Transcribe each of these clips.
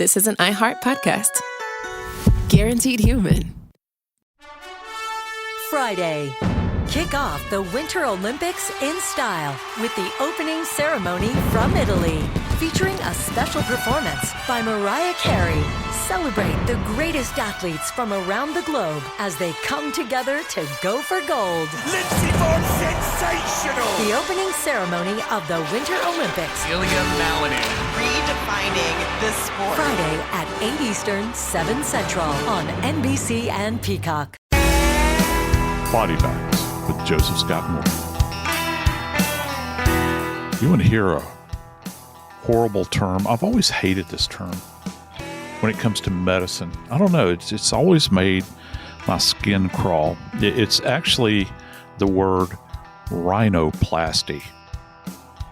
this is an iHeart podcast. Guaranteed human. Friday. Kick off the Winter Olympics in style with the opening ceremony from Italy, featuring a special performance by Mariah Carey. Celebrate the greatest athletes from around the globe as they come together to go for gold. Lindsey Vonn, sensational! The opening ceremony of the Winter Olympics. Ilya Malinin. Redefining the sport. Friday at 8 Eastern, 7 Central on NBC and Peacock. Body Bags with Joseph Scott Morgan. You want to hear a horrible term? I've always hated this term when it comes to medicine. I don't know. It's always made my skin crawl. It's actually the word rhinoplasty.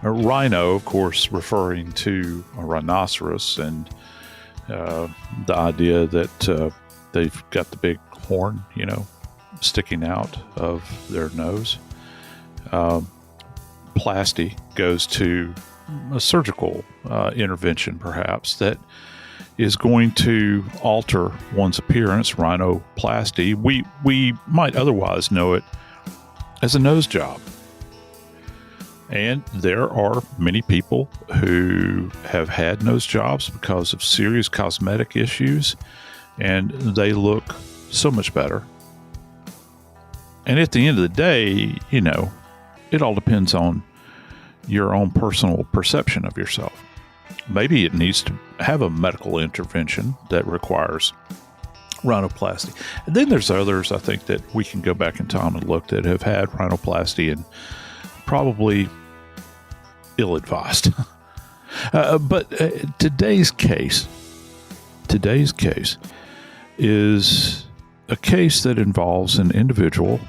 A rhino, of course, referring to a rhinoceros and the idea that they've got the big horn, sticking out of their nose. Plasty goes to a surgical intervention, perhaps, that is going to alter one's appearance. Rhinoplasty. We might otherwise know it as a nose job. And there are many people who have had nose jobs because of serious cosmetic issues, and they look so much better. And at the end of the day, it all depends on your own personal perception of yourself. Maybe it needs to have a medical intervention that requires rhinoplasty. And then there's others, I think, that we can go back in time and look that have had rhinoplasty and probably ill-advised. But today's case is a case that involves an individual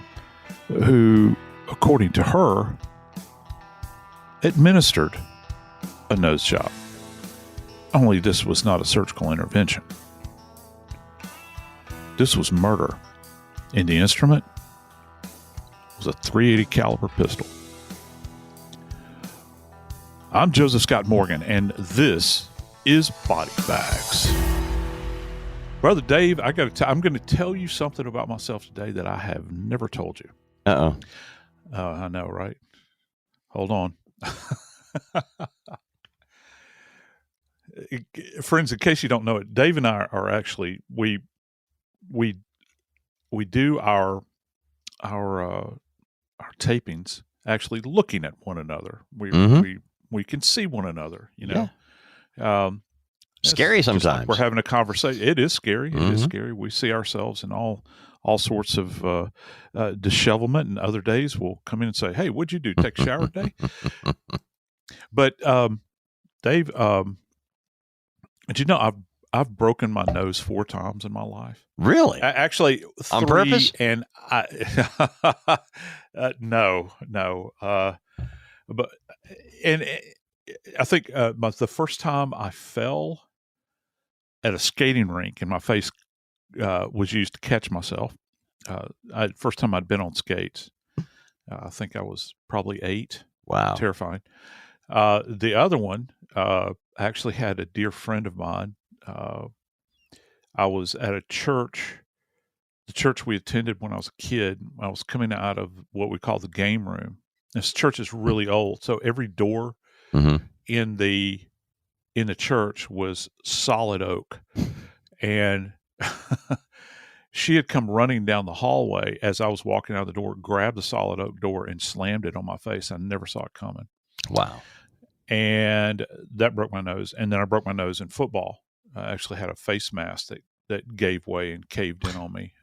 who, according to her, administered a nose job. Only this was not a surgical intervention. This was murder. And the instrument was a .380 caliber pistol. I'm Joseph Scott Morgan, and this is Body Bags. Brother Dave, I'm going to tell you something about myself today that I have never told you. Uh-oh. I know, right? Hold on. Friends, in case you don't know it, Dave and I are actually we do our tapings actually looking at one another. We can see one another, Yeah. Scary sometimes. Like we're having a conversation. It is scary. It is scary. We see ourselves in all sorts of dishevelment, and other days we'll come in and say, "Hey, what'd you do? Take a shower today?" But Dave, did you know I've broken my nose 4 times in my life? Really? Actually, 3, on purpose? And no. But I think the first time I fell at a skating rink and my face was used to catch myself. First time I'd been on skates. I think I was probably 8. Wow. Terrifying. The other one, I actually had a dear friend of mine. I was at a church, the church we attended when I was a kid. I was coming out of what we call the game room. This church is really old, so every door in the church was solid oak, and she had come running down the hallway as I was walking out the door, grabbed the solid oak door, and slammed it on my face. I never saw it coming. Wow. And that broke my nose. And then I broke my nose in football. I actually had a face mask that gave way and caved in on me.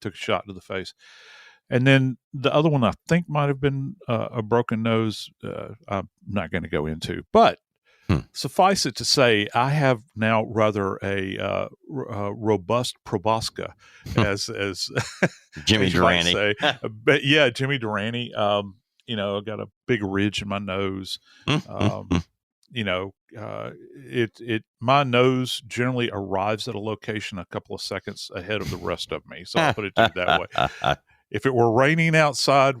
Took a shot to the face. And then the other one I think might have been a broken nose. I'm not going to go into. But suffice it to say, I have now rather a robust proboscis, as Jimmy as you might Durante. say. But yeah, Jimmy Durante. I got a big ridge in my nose. My nose generally arrives at a location a couple of seconds ahead of the rest of me. So I'll put it to you that way. If it were raining outside,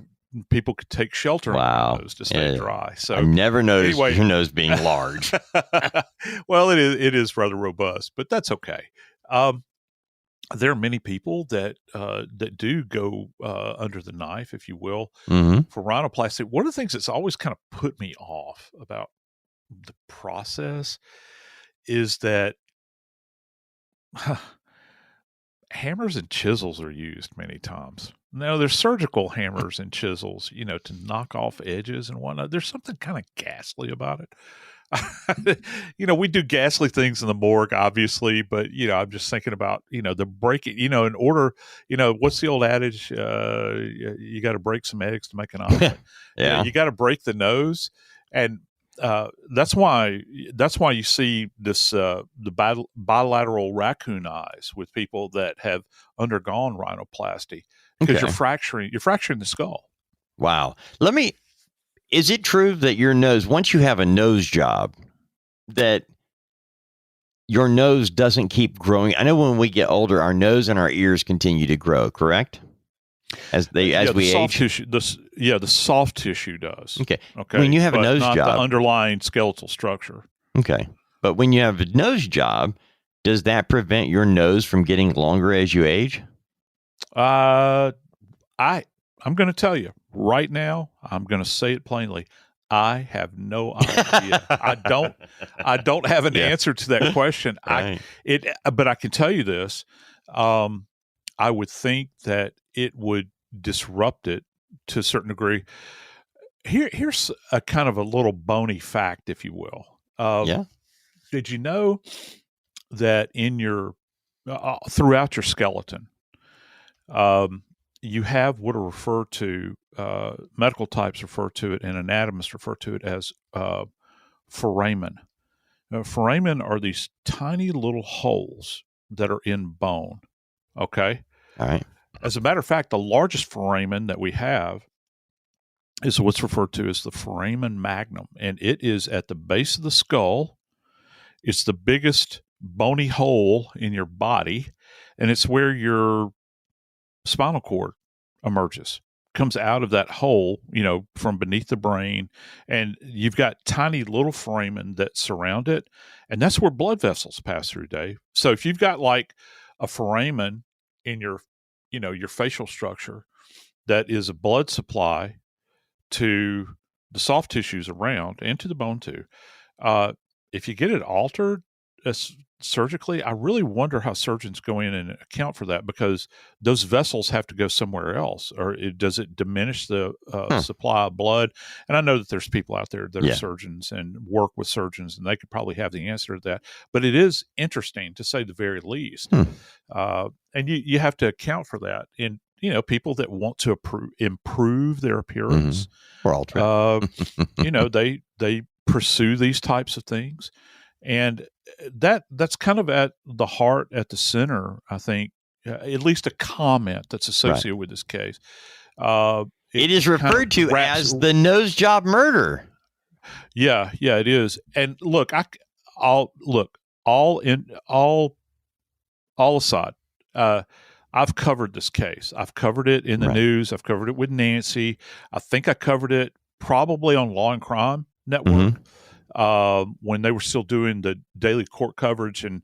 people could take shelter Wow. on their nose to stay dry. So I never noticed anyway, your nose being large. well, it is rather robust, but that's okay. There are many people that do go under the knife, if you will, for rhinoplasty. One of the things that's always kind of put me off about the process is that hammers and chisels are used many times. Now, there's surgical hammers and chisels, to knock off edges and whatnot. There's something kind of ghastly about it. We do ghastly things in the morgue, obviously, but I'm just thinking about the breaking. In order, what's the old adage? You got to break some eggs to make an omelet. Yeah, you got to break the nose, and that's why you see this the bilateral raccoon eyes with people that have undergone rhinoplasty, because you're fracturing the skull. Wow. Is it true that your nose, once you have a nose job, that your nose doesn't keep growing? I know when we get older, our nose and our ears continue to grow, correct? As we age? Tissue, the soft tissue does. Okay. When you have a nose not job. The underlying skeletal structure. Okay. But when you have a nose job, does that prevent your nose from getting longer as you age? I'm going to tell you right now. I'm going to say it plainly. I have no idea. I don't have an answer to that question. Right. But I can tell you this. I would think that it would disrupt it to a certain degree. Here's a kind of a little bony fact, if you will. Did you know that in your throughout your skeleton, you have what are referred to, medical types refer to it, and anatomists refer to it as foramen. Foramen are these tiny little holes that are in bone. Okay. All right. As a matter of fact, the largest foramen that we have is what's referred to as the foramen magnum, and it is at the base of the skull. It's the biggest bony hole in your body, and it's where your spinal cord emerges, comes out of that hole, from beneath the brain, and you've got tiny little foramen that surround it, and that's where blood vessels pass through, Dave. So if you've got like a foramen in your facial structure that is a blood supply to the soft tissues around and to the bone too, if you get it altered surgically, I really wonder how surgeons go in and account for that, because those vessels have to go somewhere else, or does it diminish the supply of blood? And I know that there's people out there that are surgeons and work with surgeons, and they could probably have the answer to that. But it is interesting, to say the very least. And you have to account for that in people that want to improve their appearance, or alter it. They pursue these types of things. And that's kind of at the heart, at the center, I think, at least a comment that's associated with this case. It is referred to as the nose job murder. Yeah, it is. And look, all aside, I've covered this case. I've covered it in the news. I've covered it with Nancy. I think I covered it probably on Law and Crime Network. When they were still doing the daily court coverage, and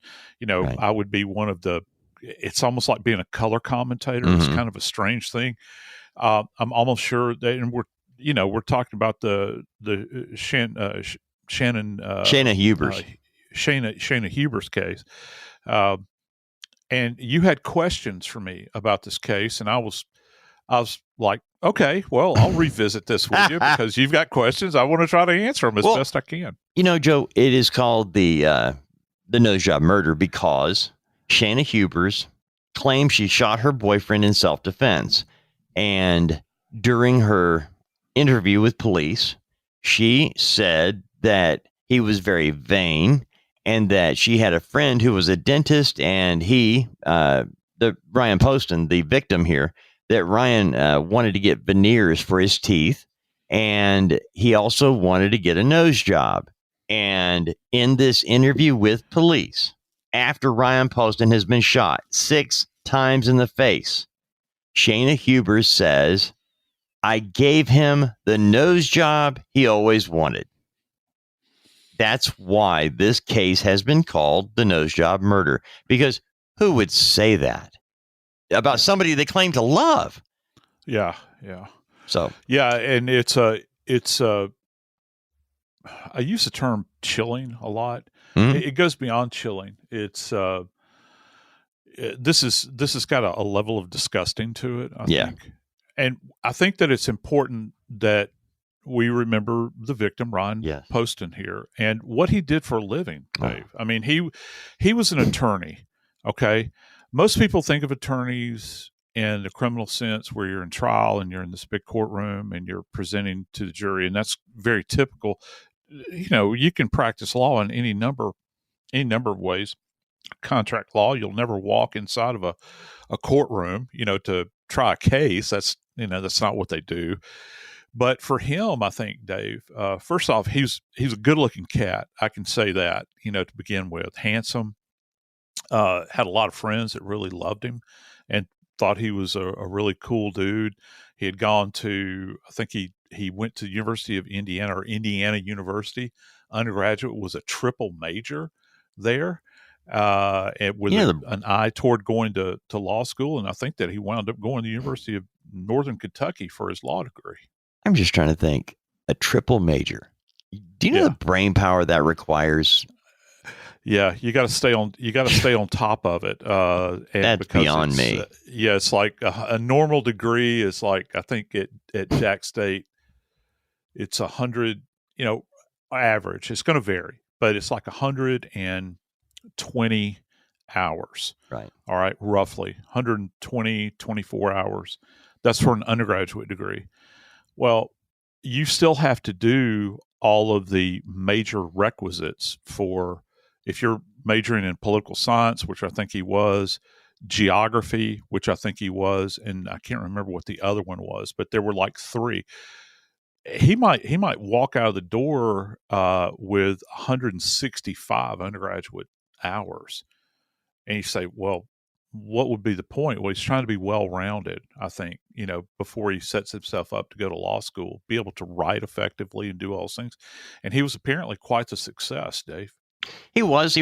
I would be one of the. It's almost like being a color commentator. It's kind of a strange thing. I'm almost sure that, and we're talking about the Shayna Hubers, Shayna Hubers case, and you had questions for me about this case, and I was like, okay, well, I'll revisit this with you because you've got questions. I want to try to answer them as best I can. Joe, it is called the nose job murder because Shayna Hubers claims she shot her boyfriend in self-defense. And during her interview with police, she said that he was very vain and that she had a friend who was a dentist, and Ryan Poston, the victim here, that Ryan wanted to get veneers for his teeth, and he also wanted to get a nose job. And in this interview with police, after Ryan Poston has been shot 6 times in the face, Shayna Hubers says, I gave him the nose job he always wanted. That's why this case has been called the nose job murder, because who would say that about somebody they claim to love? Yeah. So, yeah. And I use the term chilling a lot. Mhm. It goes beyond chilling. It's, this has got a level of disgusting to it, I think. And I think that it's important that we remember the victim, Ryan Poston here, and what he did for a living, Dave. I mean, he was an attorney, okay? Most people think of attorneys in the criminal sense where you're in trial and you're in this big courtroom and you're presenting to the jury, and that's very typical. You know, you can practice law in any number of ways. Contract law, you'll never walk inside of a courtroom, to try a case. That's not what they do. But for him, I think, Dave, first off, he's a good-looking cat. I can say that, to begin with. Handsome, had a lot of friends that really loved him and thought he was a really cool dude. He had gone to, I think he went to the University of Indiana, or Indiana University. Undergraduate, was a triple major there, and with an eye toward going to law school. And I think that he wound up going to the University of Northern Kentucky for his law degree. I'm just trying to think. A triple major. Do you know the brain power that requires? Yeah, you got to stay on top of it. And that's beyond me. It's like a normal degree is like, I think at Jack State, it's 100. Average. It's going to vary, but it's like 120 hours. Right. All right, roughly 24 hours. That's for an undergraduate degree. Well, you still have to do all of the major requisites for, if you're majoring in political science, which I think he was, geography, which I think he was, and I can't remember what the other one was, but there were like 3. He might walk out of the door with 165 undergraduate hours. And you say, well, what would be the point? Well, he's trying to be well-rounded, I think, before he sets himself up to go to law school, be able to write effectively and do all those things. And he was apparently quite the success, Dave. He was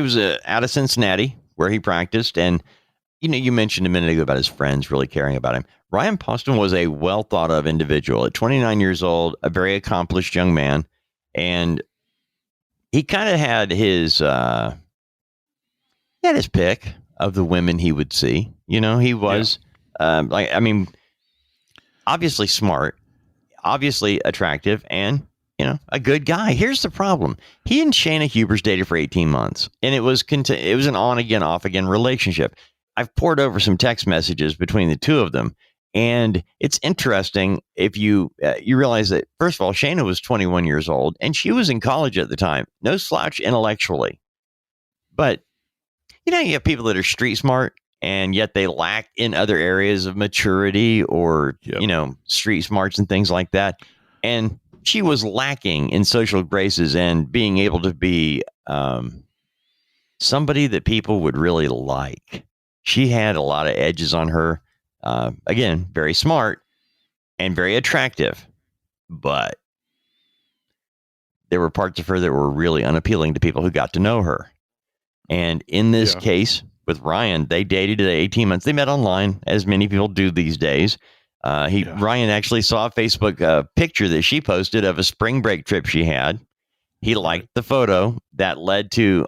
out of Cincinnati where he practiced. And, you mentioned a minute ago about his friends really caring about him. Ryan Poston was a well thought of individual at 29 years old, a very accomplished young man. And he kind of had his pick of the women he would see. He was obviously smart, obviously attractive, and a good guy. Here's the problem. He and Shayna Hubers dated for 18 months, and it was an on again, off again relationship. I've poured over some text messages between the two of them, and it's interesting if you realize that, first of all, Shayna was 21 years old, and she was in college at the time. No slouch intellectually. But, you have people that are street smart, and yet they lack in other areas of maturity or, street smarts and things like that. And she was lacking in social graces and being able to be somebody that people would really like. She had a lot of edges on her. Again, very smart and very attractive, but there were parts of her that were really unappealing to people who got to know her. And in this case with Ryan, they dated 18 months. They met online, as many people do these days. Ryan actually saw a Facebook picture that she posted of a spring break trip she had. He liked the photo. That led to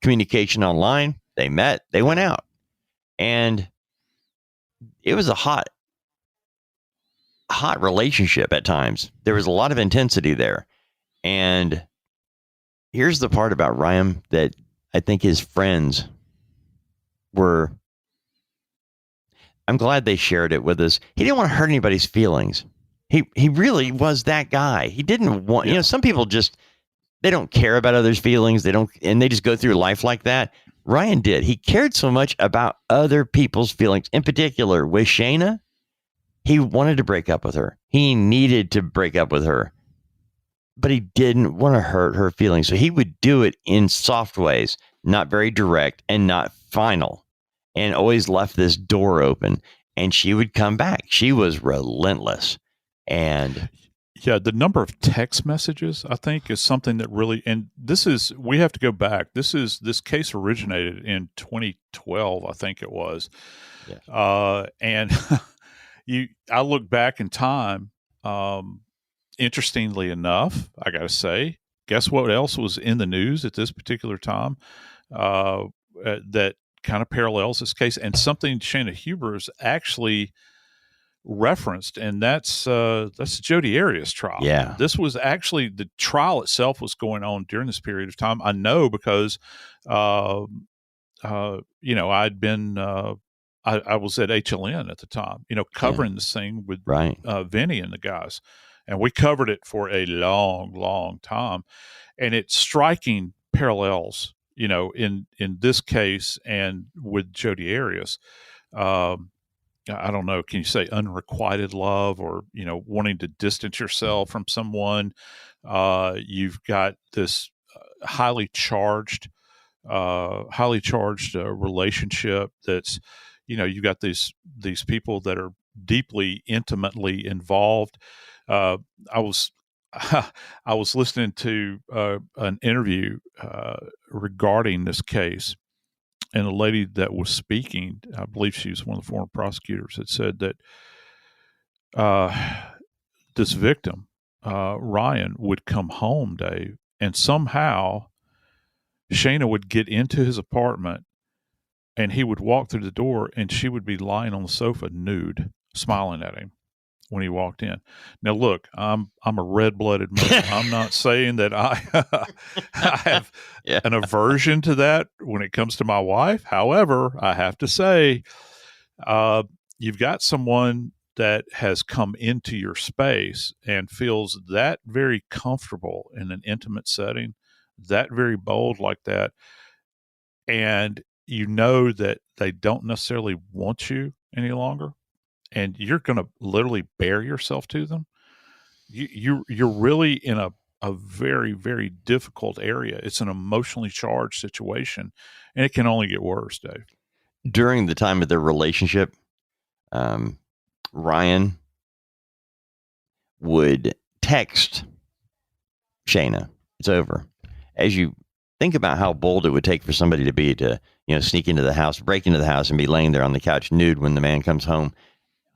communication online. They met. They went out. And it was a hot relationship at times. There was a lot of intensity there. And here's the part about Ryan that I think his friends were, I'm glad they shared it with us. He didn't want to hurt anybody's feelings. He really was that guy. He didn't want, some people just, they don't care about others' feelings. And they just go through life like that. Ryan did. He cared so much about other people's feelings. In particular, with Shayna, he wanted to break up with her. He needed to break up with her, but he didn't want to hurt her feelings. So he would do it in soft ways, not very direct and not final, and always left this door open. And she would come back. She was relentless. And yeah, the number of text messages, I think, is something that really, and we have to go back. This case originated in 2012, I think it was. Yeah. And I look back in time, interestingly enough, I got to say, guess what else was in the news at this particular time that kind of parallels this case, and something Shayna Hubers actually referenced, and that's Jodi Arias' trial. Yeah. This was actually, the trial itself was going on during this period of time. I know because, I'd been, I was at HLN at the time, covering this thing with Vinny and the guys, and we covered it for a long, long time, and it's striking parallels, in this case and with Jodi Arias. I don't know, can you say unrequited love, or, wanting to distance yourself from someone? You've got this highly charged relationship that's, you've got these people that are deeply, intimately involved. I was listening to an interview regarding this case, and a lady that was speaking, I believe she was one of the former prosecutors, had said that this victim, Ryan, would come home, Dave, and somehow Shayna would get into his apartment, and he would walk through the door, and she would be lying on the sofa nude, smiling at him when he walked in. Now, look, I'm a red-blooded man. I'm not saying that I have an aversion to that when it comes to my wife. However, I have to say, you've got someone that has come into your space and feels that very comfortable in an intimate setting, that very bold like that, and that they don't necessarily want you any longer, and you're going to literally bare yourself to them. You're really in a very, very difficult area. It's an emotionally charged situation, and it can only get worse, Dave. During the time of their relationship, Ryan would text Shayna, "It's over." As you think about how bold it would take for somebody to sneak into the house, break into the house, and be laying there on the couch nude when the man comes home.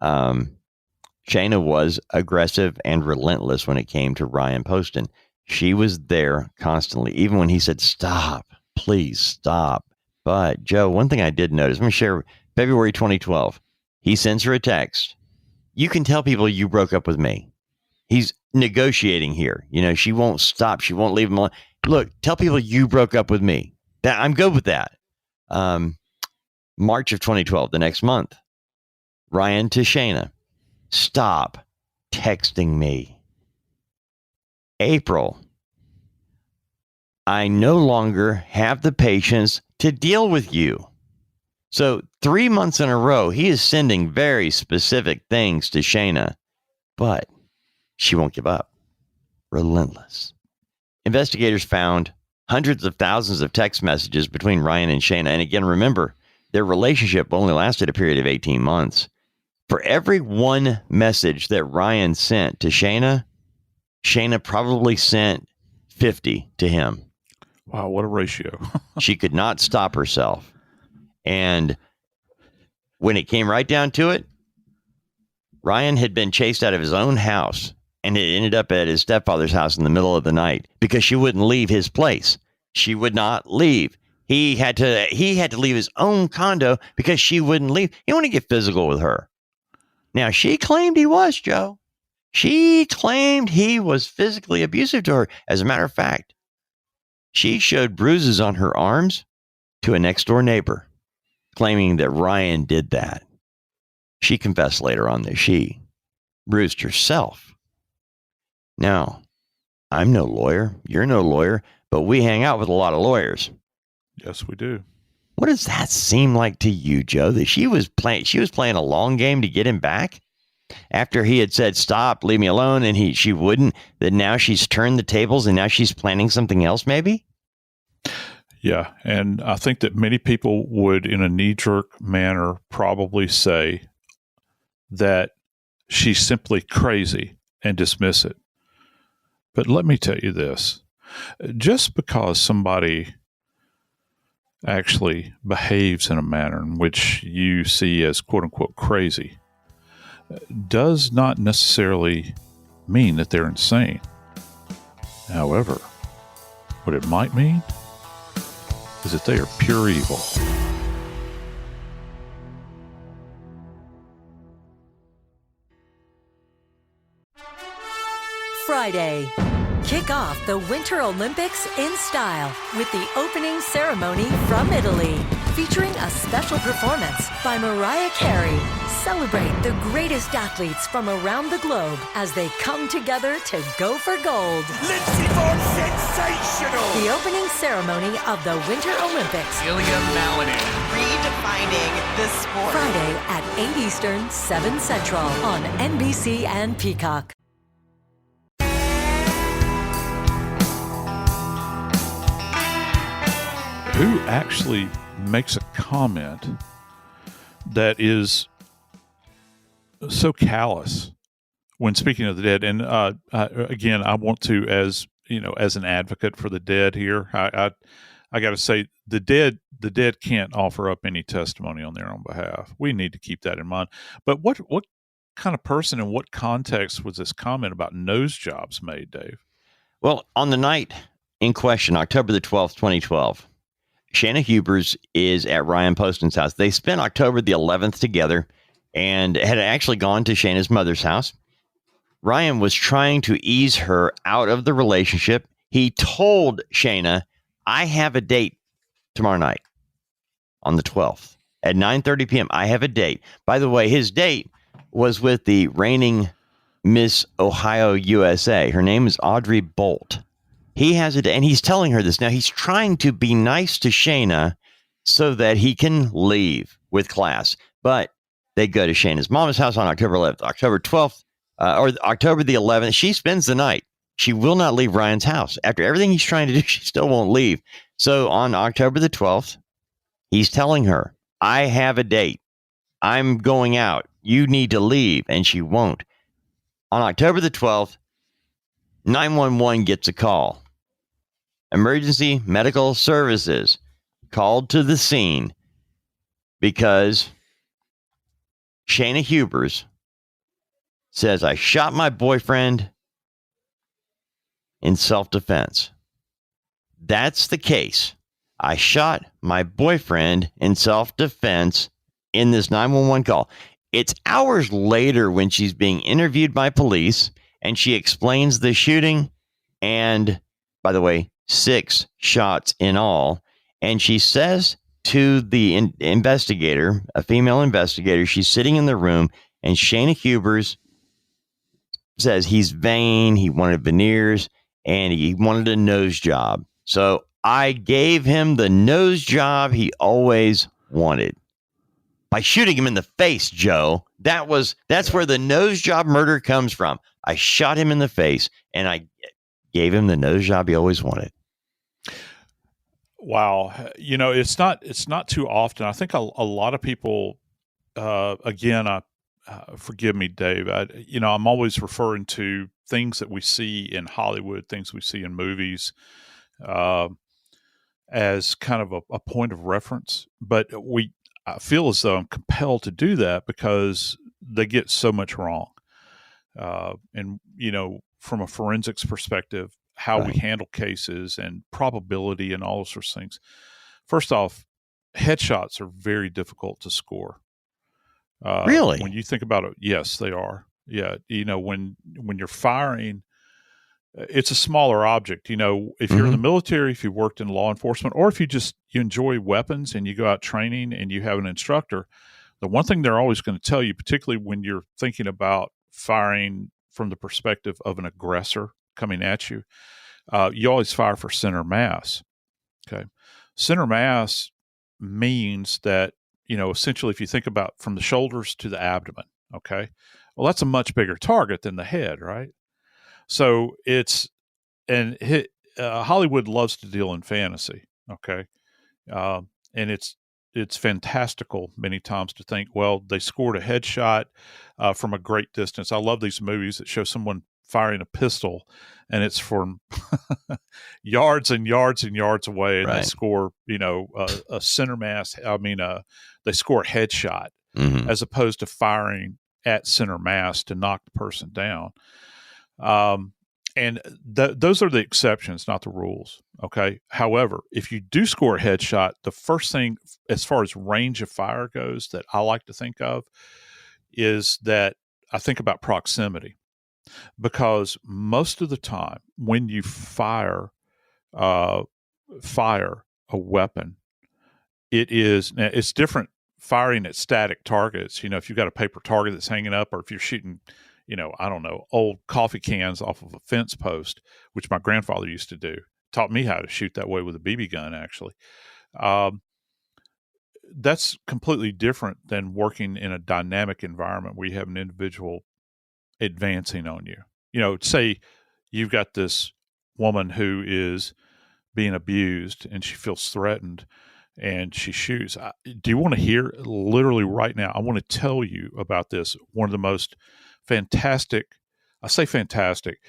Shayna was aggressive and relentless when it came to Ryan Poston. She was there constantly, even when he said, "Stop, please stop." But Joe, one thing I did notice, let me share, February 2012, he sends her a text. "You can tell people you broke up with me." He's negotiating here. She won't stop. She won't leave him alone. "Look, tell people you broke up with me." I'm good with that. March of 2012, the next month, Ryan to Shayna, "Stop texting me." April, "I no longer have the patience to deal with you." So 3 months in a row, he is sending very specific things to Shayna, but she won't give up. Relentless. Investigators found hundreds of thousands of text messages between Ryan and Shayna. And again, remember, their relationship only lasted a period of 18 months. For every one message that Ryan sent to Shayna, Shayna probably sent 50 to him. Wow, what a ratio. She could not stop herself. And when it came right down to it, Ryan had been chased out of his own house and it ended up at his stepfather's house in the middle of the night because she wouldn't leave his place. She would not leave. He had to leave his own condo because she wouldn't leave. He wanted to get physical with her. Now, she claimed he was, Joe. She claimed he was physically abusive to her. As a matter of fact, she showed bruises on her arms to a next door neighbor, claiming that Ryan did that. She confessed later on that she bruised herself. Now, I'm no lawyer. You're no lawyer, but we hang out with a lot of lawyers. Yes, we do. What does that seem like to you, Joe? That she was playing a long game to get him back after he had said, "Stop, leave me alone," and she wouldn't. That now she's turned the tables and now she's planning something else, maybe? Yeah, and I think that many people would, in a knee-jerk manner, probably say that she's simply crazy and dismiss it. But let me tell you this. Just because somebody actually behaves in a manner in which you see as quote unquote crazy does not necessarily mean that they're insane. However, what it might mean is that they are pure evil. Friday. Kick off the Winter Olympics in style with the opening ceremony from Italy, featuring a special performance by Mariah Carey. Celebrate the greatest athletes from around the globe as they come together to go for gold. Lindsey Vonn, sensational! The opening ceremony of the Winter Olympics. Ilya Malinin. Redefining the sport. Friday at 8 Eastern, 7 Central on NBC and Peacock. Who actually makes a comment that is so callous when speaking of the dead? And again, I want to, as an advocate for the dead here, I got to say the dead can't offer up any testimony on their own behalf. We need to keep that in mind. But what kind of person and what context was this comment about nose jobs made, Dave? Well, on the night in question, October the 12th, 2012, Shayna Hubers is at Ryan Poston's house. They spent October the 11th together and had actually gone to Shayna's mother's house. Ryan was trying to ease her out of the relationship. He told Shayna, I have a date tomorrow night on the 12th at 9:30 p.m. I have a date. By the way, his date was with the reigning Miss Ohio USA. Her name is Audrey Bolt. He has it, and he's telling her this. Now, he's trying to be nice to Shayna so that he can leave with class. But they go to Shayna's mom's house on October 11th. October 12th, or October the 11th, she spends the night. She will not leave Ryan's house. After everything he's trying to do, she still won't leave. So on October the 12th, he's telling her, I have a date. I'm going out. You need to leave. And she won't. On October the 12th, 911 gets a call. Emergency medical services called to the scene because Shayna Hubers says, I shot my boyfriend in self-defense. That's the case. I shot my boyfriend in self-defense in this 911 call. It's hours later when she's being interviewed by police and she explains the shooting and, by the way, 6 shots in all. And she says to the investigator, a female investigator, she's sitting in the room, and Shayna Hubers says he's vain, he wanted veneers, and he wanted a nose job. So I gave him the nose job he always wanted. By shooting him in the face, Joe. That's where the nose job murder comes from. I shot him in the face, and I gave him the nose job he always wanted. Wow. It's not too often. I think a lot of people, again, forgive me, Dave. I'm always referring to things that we see in Hollywood, things we see in movies, as kind of a point of reference. But I feel as though I'm compelled to do that because they get so much wrong. And from a forensics perspective, how we handle cases and probability and all those sorts of things. First off, headshots are very difficult to score. Really? When you think about it, yes, they are. Yeah. When you're firing, it's a smaller object. If you're in the military, if you worked in law enforcement, or if you enjoy weapons and you go out training and you have an instructor, the one thing they're always going to tell you, particularly when you're thinking about firing from the perspective of an aggressor coming at you, you always fire for center mass. Okay. Center mass means that, essentially if you think about from the shoulders to the abdomen, okay, well, that's a much bigger target than the head, right? So Hollywood loves to deal in fantasy. Okay. And it's fantastical many times to think, well, they scored a headshot from a great distance. I love these movies that show someone firing a pistol, and it's from yards and yards and yards away, and Right. they score, a center mass. They score a headshot Mhm. as opposed to firing at center mass to knock the person down. And those are the exceptions, not the rules. Okay. However, if you do score a headshot, the first thing, as far as range of fire goes, that I like to think of is that I think about proximity, because most of the time when you fire a weapon, it's different firing at static targets. If you've got a paper target that's hanging up, or if you're shooting, I don't know, old coffee cans off of a fence post, which my grandfather used to do. Taught me how to shoot that way with a BB gun, actually. That's completely different than working in a dynamic environment where you have an individual advancing on you. Say you've got this woman who is being abused and she feels threatened and she shoots. Do you want to hear literally right now? I want to tell you about this. One of the most fantastic, I say fantastic,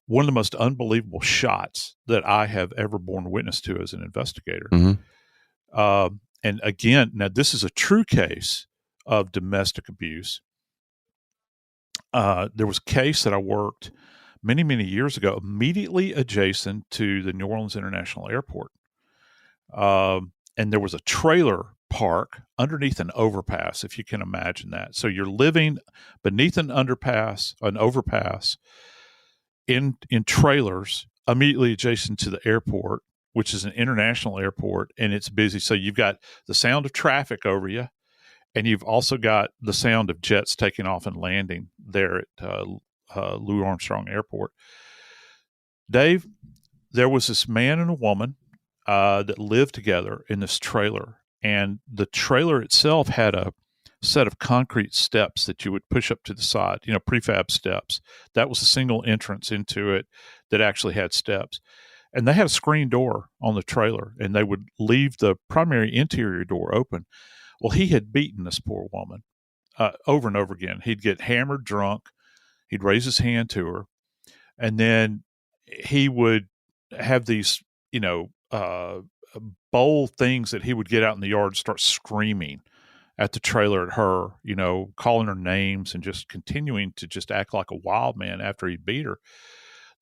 one of the most unbelievable shots that I have ever borne witness to as an investigator. Mhm. And again, now this is a true case of domestic abuse. There was a case that I worked many, many years ago, immediately adjacent to the New Orleans International Airport. And there was a trailer park underneath an overpass, if you can imagine that. So you're living beneath an overpass in trailers immediately adjacent to the airport, which is an international airport, and it's busy. So you've got the sound of traffic over you, and you've also got the sound of jets taking off and landing there at Louis Armstrong Airport. Dave, there was this man and a woman that lived together in this trailer, and the trailer itself had a set of concrete steps that you would push up to the side, prefab steps. That was a single entrance into it that actually had steps. And they had a screen door on the trailer, and they would leave the primary interior door open. Well, he had beaten this poor woman over and over again. He'd get hammered drunk. He'd raise his hand to her. And then he would have these, bold things that he would get out in the yard and start screaming at the trailer at her, calling her names and just continuing to just act like a wild man after he beat her.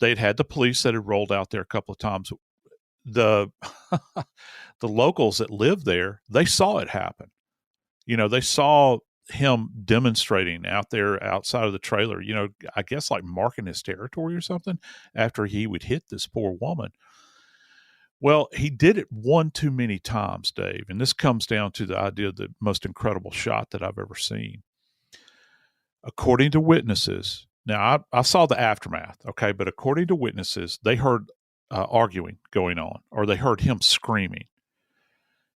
They'd had the police that had rolled out there a couple of times. The locals that lived there, they saw it happen. They saw him demonstrating out there outside of the trailer, I guess like marking his territory or something after he would hit this poor woman. Well, he did it one too many times, Dave. And this comes down to the idea of the most incredible shot that I've ever seen. According to witnesses, now I saw the aftermath, okay, but according to witnesses, they heard arguing going on, or they heard him screaming.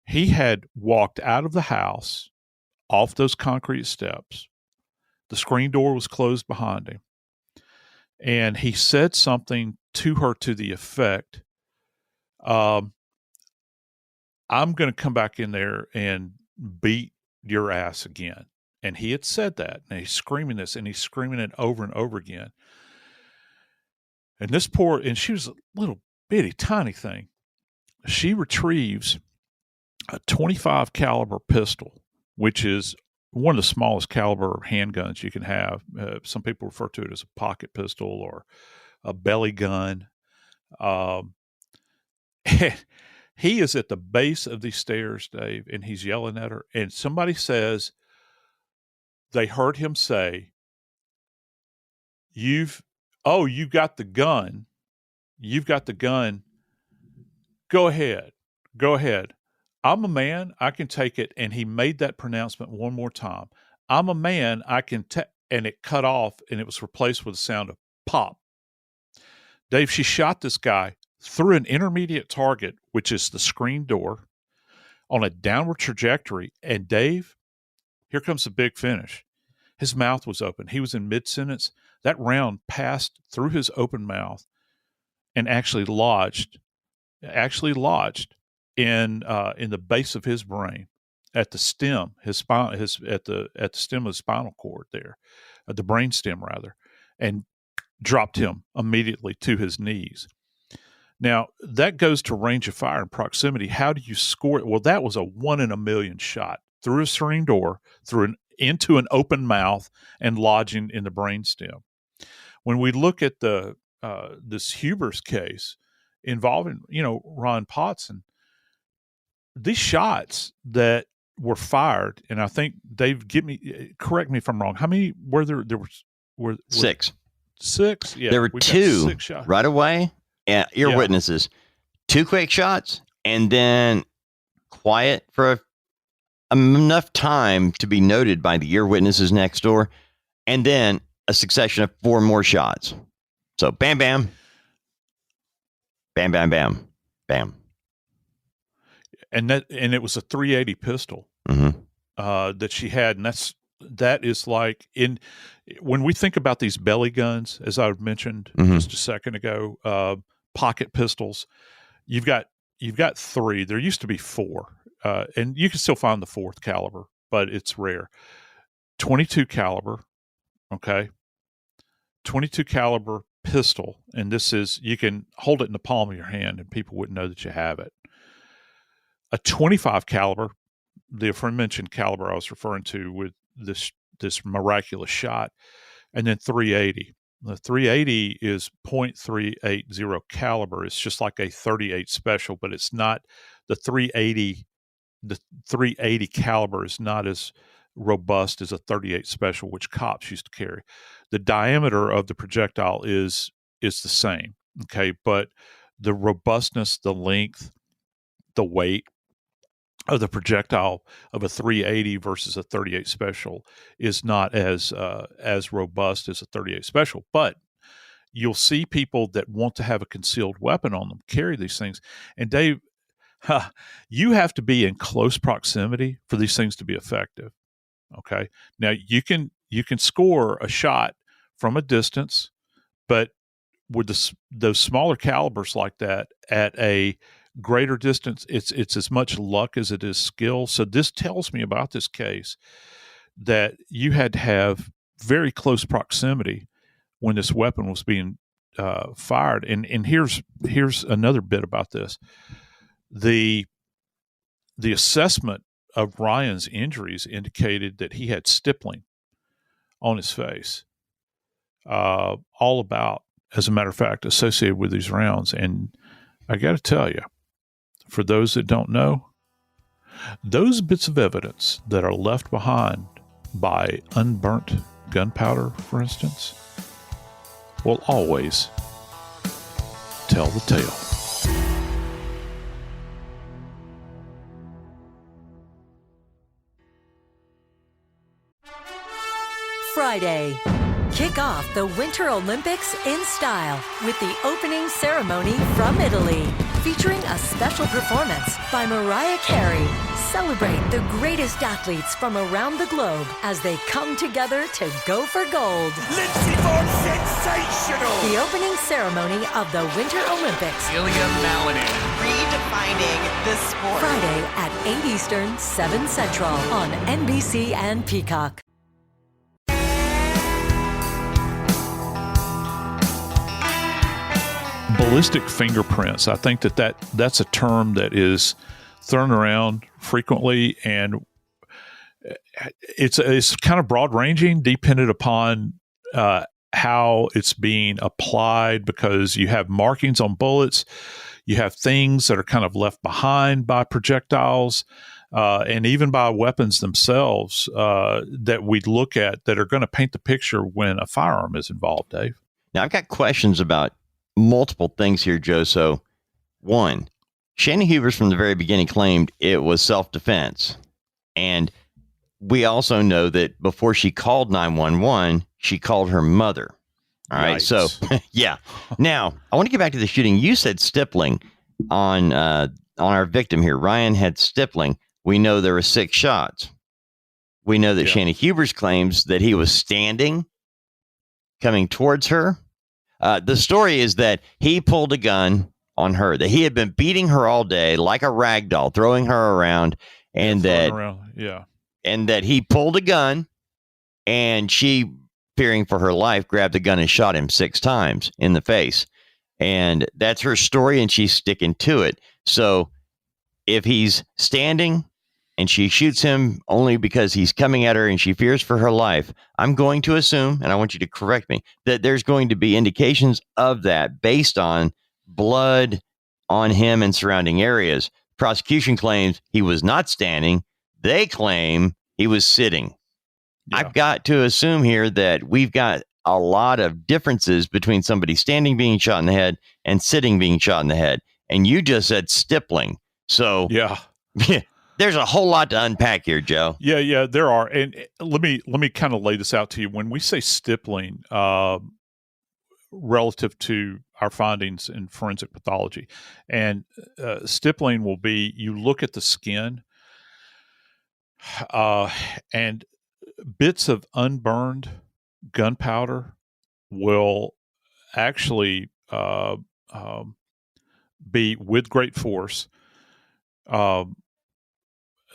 He had walked out of the house off those concrete steps. The screen door was closed behind him. And he said something to her to the effect, I'm going to come back in there and beat your ass again. And he had said that, and he's screaming this, and he's screaming it over and over again. And and she was a little bitty, tiny thing. She retrieves a 25 caliber pistol, which is one of the smallest caliber handguns you can have. Some people refer to it as a pocket pistol or a belly gun. He is at the base of these stairs, Dave, and he's yelling at her. And somebody says, they heard him say, you got the gun. You've got the gun. Go ahead. I'm a man. I can take it. And he made that pronouncement one more time. I'm a man. I can take, and it cut off, and it was replaced with the sound of pop. Dave, she shot this guy through an intermediate target, which is the screen door, on a downward trajectory. And Dave, here comes the big finish. His mouth was open. He was in mid-sentence. That round passed through his open mouth and actually lodged in the base of his brain. at the stem, his spine, at the stem of the spinal cord there, at the brain stem rather, and dropped him immediately to his knees. Now, that goes to range of fire and proximity. How do you score it? Well, that was a 1 in a million shot through a screen door, into an open mouth, and lodging in the brainstem. When we look at this Hubers case involving, Ryan Poston, these shots that were fired, and I think Dave, correct me if I'm wrong. How many were there? There were 6. 6. Yeah, there were 2 6 shots right away. Ear witnesses, 2 quick shots, and then quiet for enough time to be noted by the ear witnesses next door, and then a succession of 4 more shots. So bam, bam, bam, bam, bam, bam. And it was a .380 pistol that she had, and that is like when we think about these belly guns, as I mentioned just a second ago, pocket pistols. You've got 3. There used to be 4, and you can still find the 4th caliber, but it's rare. 22 caliber, okay, 22 caliber pistol, and you can hold it in the palm of your hand, and people wouldn't know that you have it. A 25 caliber, the aforementioned caliber I was referring to with this miraculous shot, and then 380. The 380 is .380 caliber. It's just like a 38 special, but it's not the 380. The 380 caliber is not as robust as a 38 special, which cops used to carry. The diameter of the projectile is the same, okay, but the robustness, the length, the weight of the projectile of a 380 versus a 38 special is not as robust as a 38 special. But you'll see people that want to have a concealed weapon on them carry these things. And Dave, you have to be in close proximity for these things to be effective. Okay. Now you can score a shot from a distance, but with those smaller calibers like that at a greater distance, it's as much luck as it is skill. So this tells me about this case that you had to have very close proximity when this weapon was being fired. And here's another bit about this. The assessment of Ryan's injuries indicated that he had stippling on his face, all about, as a matter of fact, associated with these rounds. And I got to tell you, for those that don't know, those bits of evidence that are left behind by unburnt gunpowder, for instance, will always tell the tale. Friday. Kick off the Winter Olympics in style with the opening ceremony from Italy, featuring a special performance by Mariah Carey. Celebrate the greatest athletes from around the globe as they come together to go for gold. Lindsey Vonn, sensational! The opening ceremony of the Winter Olympics. Ilya Malinin. Redefining this sport. Friday at 8 Eastern, 7 Central on NBC and Peacock. Ballistic fingerprints. I think that's a term that is thrown around frequently, and it's kind of broad ranging, dependent upon how it's being applied, because you have markings on bullets, you have things that are kind of left behind by projectiles, and even by weapons themselves that we look at that are going to paint the picture when a firearm is involved, Dave. Now, I've got questions about multiple things here, Joe. So, one, Shayna Hubers from the very beginning claimed it was self-defense. And we also know that before she called 911, she called her mother. All right. So, yeah. Now, I want to get back to the shooting. You said stippling on our victim here. Ryan had stippling. We know there were 6 shots. We know that Shayna Hubers claims that he was standing, coming towards her. The story is that he pulled a gun on her, that he had been beating her all day like a rag doll, throwing her around, and that he pulled a gun, and she, fearing for her life, grabbed the gun and shot him 6 times in the face. And that's her story, and she's sticking to it. So if he's standing and she shoots him only because he's coming at her and she fears for her life, I'm going to assume, and I want you to correct me, that there's going to be indications of that based on blood on him and surrounding areas. Prosecution claims he was not standing. They claim he was sitting. Yeah. I've got to assume here that we've got a lot of differences between somebody standing being shot in the head and sitting being shot in the head. And you just said stippling. So yeah, there's a whole lot to unpack here, Joe. Yeah, there are. And let me kind of lay this out to you. When we say stippling, relative to our findings in forensic pathology, and stippling will be, you look at the skin, and bits of unburned gunpowder will actually be, with great force,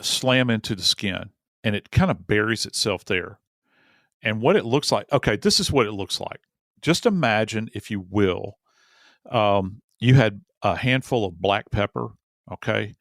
slam into the skin, and it kind of buries itself there. And what it looks like, okay, this is what it looks like. Just imagine, if you will, you had a handful of black pepper, okay,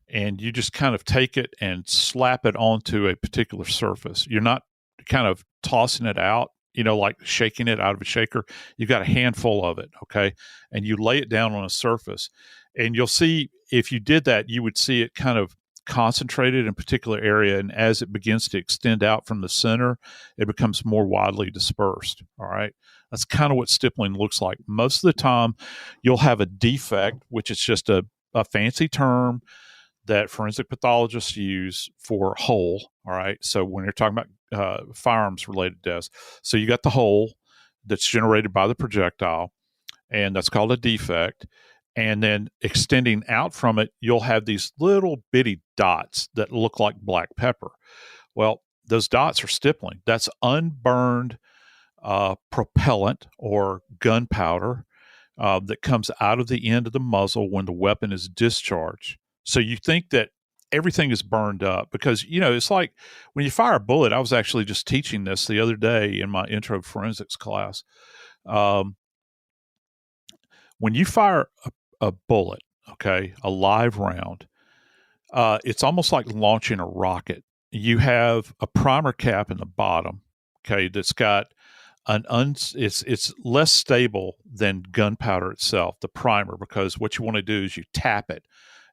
and you just kind of take it and slap it onto a particular surface. You're not kind of tossing it out, like shaking it out of a shaker. You got a handful of it, okay, and you lay it down on a surface, and you'll see, if you did that, you would see it kind of concentrated in a particular area, and as it begins to extend out from the center, it becomes more widely dispersed. All right, that's kind of what stippling looks like. Most of the time, you'll have a defect, which is just a fancy term that forensic pathologists use for hole. All right, so when you're talking about firearms related deaths, so you got the hole that's generated by the projectile, and that's called a defect. And then extending out from it, you'll have these little bitty dots that look like black pepper. Well, those dots are stippling. That's unburned propellant or gunpowder that comes out of the end of the muzzle when the weapon is discharged. So you think that everything is burned up because, it's like when you fire a bullet. I was actually just teaching this the other day in my intro forensics class. When you fire a bullet, okay, a live round, it's almost like launching a rocket. You have a primer cap in the bottom, okay, that's got it's less stable than gunpowder itself, the primer, because what you want to do is you tap it.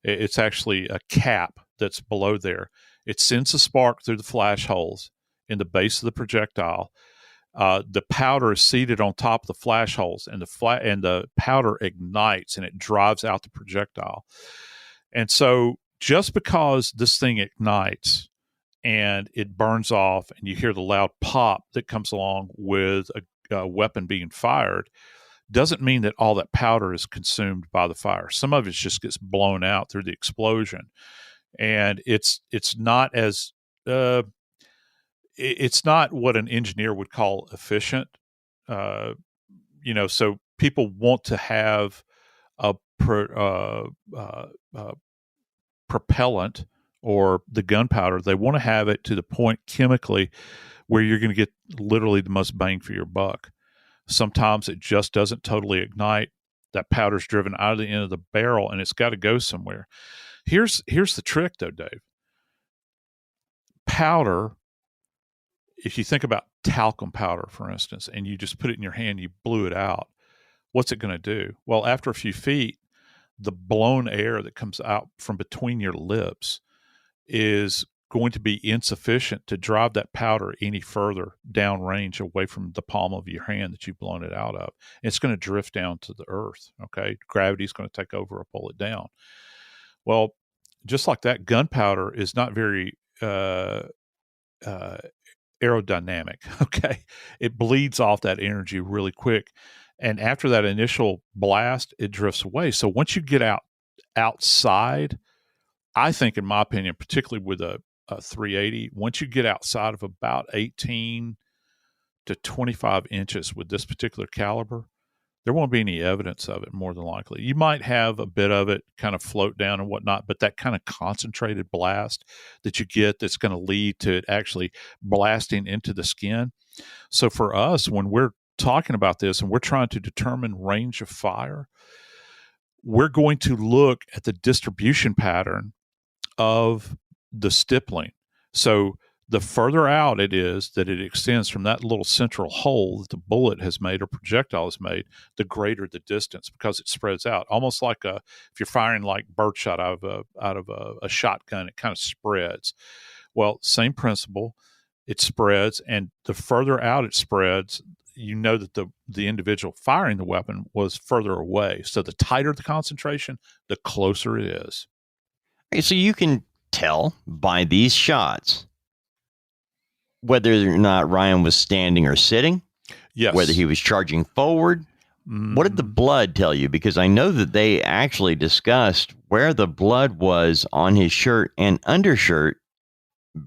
It's actually a cap that's below there. It sends a spark through the flash holes in the base of the projectile. The powder is seated on top of the flash holes, and the powder ignites and it drives out the projectile. And so just because this thing ignites and it burns off and you hear the loud pop that comes along with a weapon being fired doesn't mean that all that powder is consumed by the fire. Some of it just gets blown out through the explosion. And it's not as it's not what an engineer would call efficient. So people want to have a propellant or the gunpowder. They want to have it to the point chemically where you're going to get literally the most bang for your buck. Sometimes it just doesn't totally ignite. That powder's driven out of the end of the barrel and it's got to go somewhere. Here's the trick though, Dave. Powder, if you think about talcum powder, for instance, and you just put it in your hand, you blew it out, what's it going to do? Well, after a few feet, the blown air that comes out from between your lips is going to be insufficient to drive that powder any further downrange away from the palm of your hand that you've blown it out of. It's going to drift down to the earth, okay? Gravity is going to take over or pull it down. Well, just like that, gunpowder is not very aerodynamic, okay? It bleeds off that energy really quick. And after that initial blast, it drifts away. So once you get outside, I think, in my opinion, particularly with a 380, once you get outside of about 18 to 25 inches with this particular caliber, there won't be any evidence of it, more than likely. You might have a bit of it kind of float down and whatnot, but that kind of concentrated blast that you get that's going to lead to it actually blasting into the skin. So for us, when we're talking about this and we're trying to determine range of fire, we're going to look at the distribution pattern of the stippling. So the further out it is that it extends from that little central hole that the bullet has made or projectile has made, the greater the distance, because it spreads out. Almost like if you're firing like birdshot out of a shotgun, it kind of spreads. Well, same principle, it spreads, and the further out it spreads, you know that the individual firing the weapon was further away. So the tighter the concentration, the closer it is. Okay, so you can tell by these shots whether or not Ryan was standing or sitting, yes, whether he was charging forward. What did the blood tell you? Because I know that they actually discussed where the blood was on his shirt and undershirt,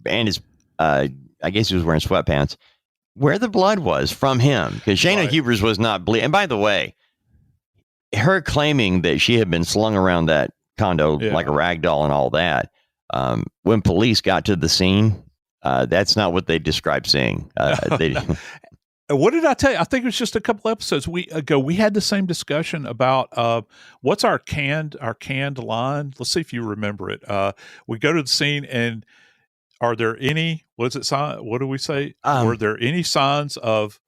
and his, I guess he was wearing sweatpants, where the blood was from him. Because Shayna Hubers was not bleeding. And by the way, her claiming that she had been slung around that condo like a rag doll and all that, when police got to the scene, that's not what they described seeing. What did I tell you? I think it was just a couple episodes ago. We had the same discussion about what's our canned line. Let's see if you remember it. We go to the scene, and are there any? What do we say? Were there any signs of?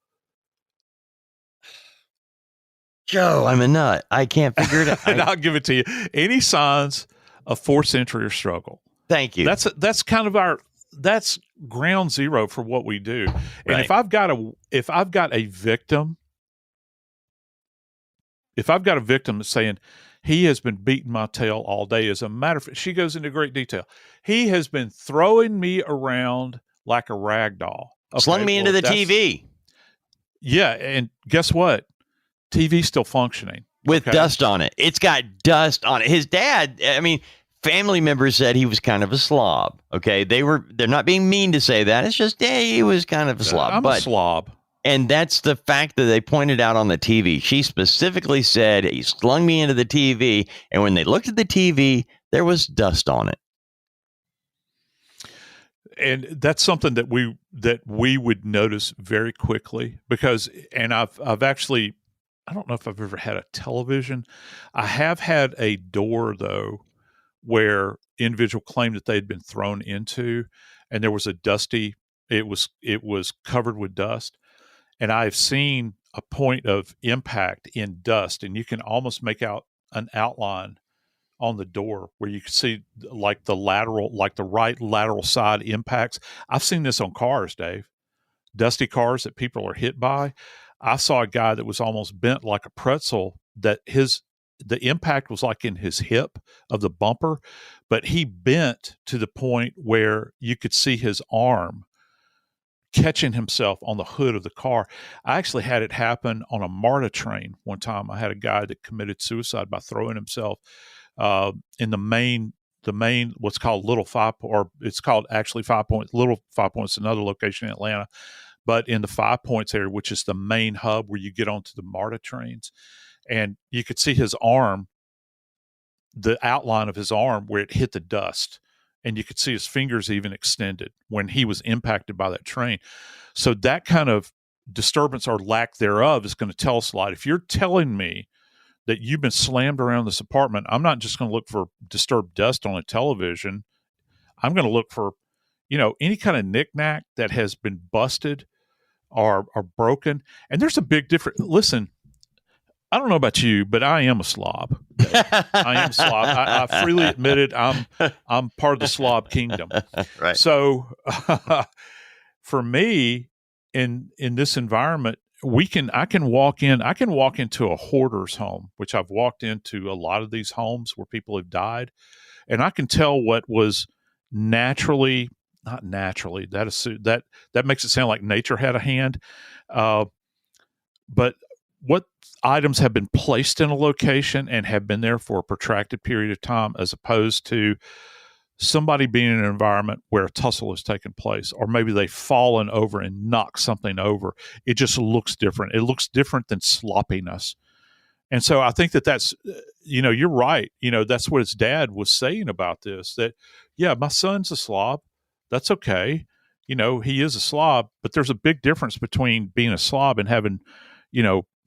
Joe, I'm a nut. I can't figure it out. And I'll give it to you. Any signs of forced entry or struggle? Thank you. That's kind of that's ground zero for what we do. And Right. if I've got a victim that's saying he has been beating my tail all day, as a matter of fact, she goes into great detail. He has been throwing me around like a rag doll. Okay, slung me into the TV. Yeah, and guess what? TV's still functioning With dust on it. It's got dust on it. His dad, I mean, family members said he was kind of a slob. Okay. They're not being mean to say that. It's just, he was kind of a slob. I'm a slob. And that's the fact that they pointed out on the TV. She specifically said he slung me into the TV. And when they looked at the TV, there was dust on it. And that's something that we would notice very quickly because, and I've actually, I don't know if I've ever had a television. I have had a door though, where individual claimed that they'd been thrown into, and there was a dusty, it was covered with dust. And I've seen a point of impact in dust, and you can almost make out an outline on the door where you can see like the right lateral side impacts. I've seen this on cars, Dave, dusty cars that people are hit by. I saw a guy that was almost bent like a pretzel, that the impact was like in his hip of the bumper, but he bent to the point where you could see his arm catching himself on the hood of the car. I actually had it happen on a MARTA train one time. I had a guy that committed suicide by throwing himself in the main, what's called Little Five, or it's called actually 5 Points. Little 5 Points, another location in Atlanta, but in the 5 Points area, which is the main hub where you get onto the MARTA trains. And you could see his arm, the outline of his arm where it hit the dust. And you could see his fingers even extended when he was impacted by that train. So that kind of disturbance or lack thereof is going to tell us a lot. If you're telling me that you've been slammed around this apartment, I'm not just going to look for disturbed dust on a television. I'm going to look for, any kind of knickknack that has been busted or broken. And there's a big difference. Listen, I don't know about you, but I am a slob. I am a slob. I freely admit it. I'm part of the slob kingdom. Right. So for me, in this environment, I can walk into a hoarder's home, which I've walked into a lot of these homes where people have died, and I can tell what was not naturally. That makes it sound like nature had a hand, but what items have been placed in a location and have been there for a protracted period of time, as opposed to somebody being in an environment where a tussle has taken place, or maybe they've fallen over and knocked something over. It just looks different. It looks different than sloppiness. And so I think that's, you're right. That's what his dad was saying about this, that, yeah, my son's a slob. That's okay. He is a slob, but there's a big difference between being a slob and having,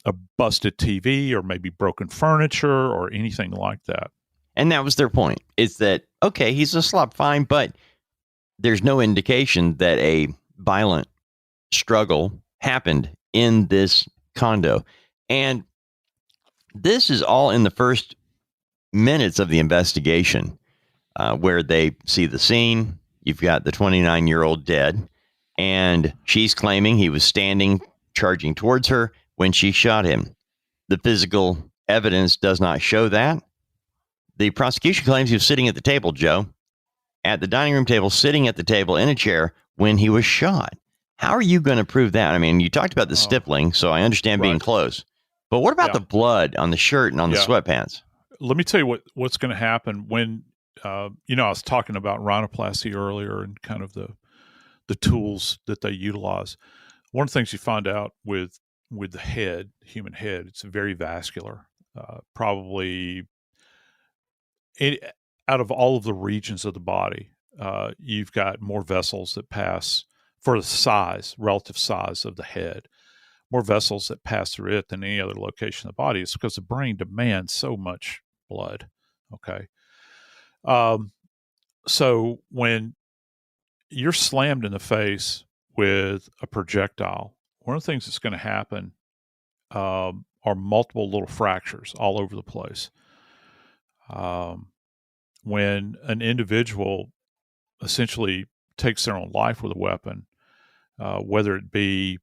a busted TV or maybe broken furniture or anything like that. And that was their point. It's that, okay, he's a slob, fine, but there's no indication that a violent struggle happened in this condo. And this is all in the first minutes of the investigation, where they see the scene. You've got the 29-year-old dead, and she's claiming he was standing, charging towards her when she shot him. The physical evidence does not show that. The prosecution claims he was sitting at the table, Joe, at the dining room table, sitting at the table in a chair when he was shot. How are you going to prove that? I mean, you talked about the stippling, so I understand being close. But what about the blood on the shirt and on the sweatpants? Let me tell you what's going to happen when, I was talking about rhinoplasty earlier and kind of the tools that they utilize. One of the things you find out with the head, human head, it's very vascular. Probably out of all of the regions of the body, you've got more vessels that pass for the relative size of the head. More vessels that pass through it than any other location of the body. It's because the brain demands so much blood. Okay. So when you're slammed in the face with a projectile, one of the things that's going to happen are multiple little fractures all over the place. When an individual essentially takes their own life with a weapon, whether it be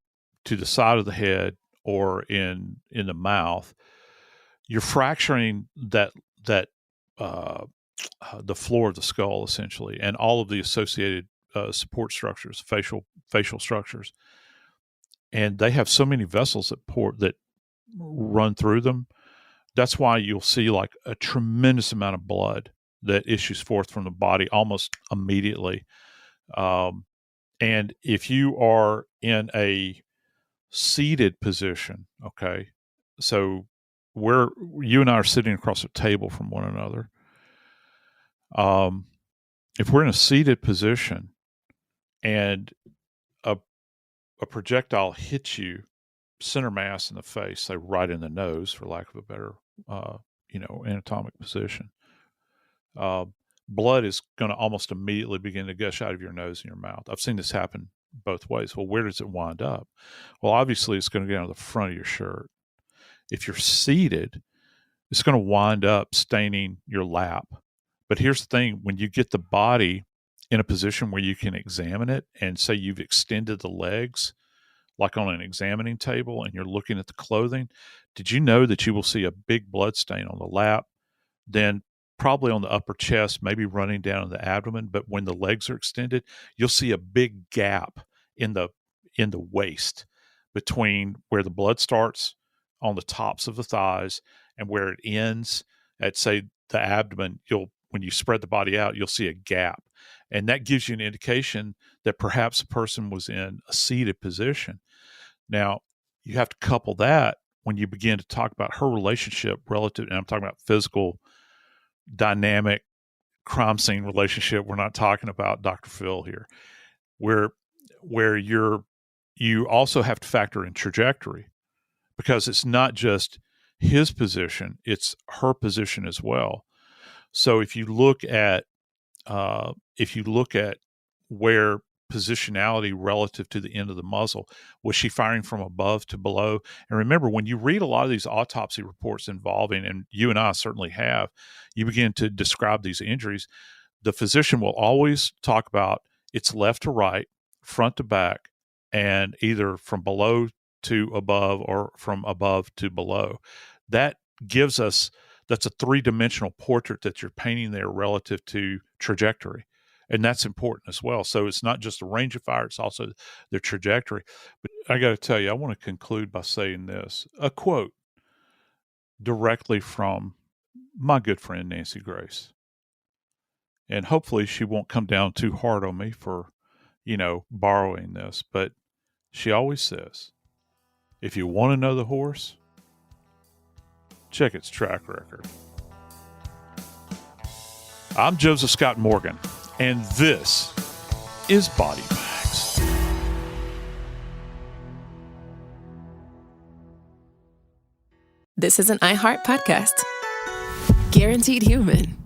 to the side of the head or in the mouth, you're fracturing the floor of the skull essentially, and all of the associated support structures, facial structures, and they have so many vessels that run through them. That's why you'll see like a tremendous amount of blood that issues forth from the body almost immediately. And if you are in a seated position, okay, so you and I are sitting across a table from one another. If we're in a seated position and a projectile hits you center mass in the face, say right in the nose, for lack of a better, anatomic position, blood is going to almost immediately begin to gush out of your nose and your mouth. I've seen this happen both ways. Well, where does it wind up? Well, obviously it's going to get on the front of your shirt. If you're seated, it's going to wind up staining your lap. But here's the thing, when you get the body in a position where you can examine it and say you've extended the legs, like on an examining table, and you're looking at the clothing, did you know that you will see a big blood stain on the lap, then probably on the upper chest, maybe running down in the abdomen, but when the legs are extended, you'll see a big gap in the waist between where the blood starts on the tops of the thighs and where it ends at, say, the abdomen. When you spread the body out, you'll see a gap. And that gives you an indication that perhaps a person was in a seated position. Now, you have to couple that when you begin to talk about her relationship relative, and I'm talking about physical, dynamic, crime scene relationship. We're not talking about Dr. Phil here, where you also have to factor in trajectory, because it's not just his position, it's her position as well. So if you look at where positionality relative to the end of the muzzle, was she firing from above to below? And remember, when you read a lot of these autopsy reports involving, and you and I certainly have, you begin to describe these injuries, the physician will always talk about it's left to right, front to back, and either from below to above or from above to below. That gives us, that's a three-dimensional portrait that you're painting there relative to trajectory. And that's important as well. So it's not just the range of fire, it's also the trajectory. But I got to tell you, I want to conclude by saying this, a quote directly from my good friend, Nancy Grace. And hopefully she won't come down too hard on me for, borrowing this. But she always says, if you want to know the horse, Check its track record. I'm Joseph Scott Morgan, and this is Body Bags. This is an iHeart podcast. Guaranteed Human.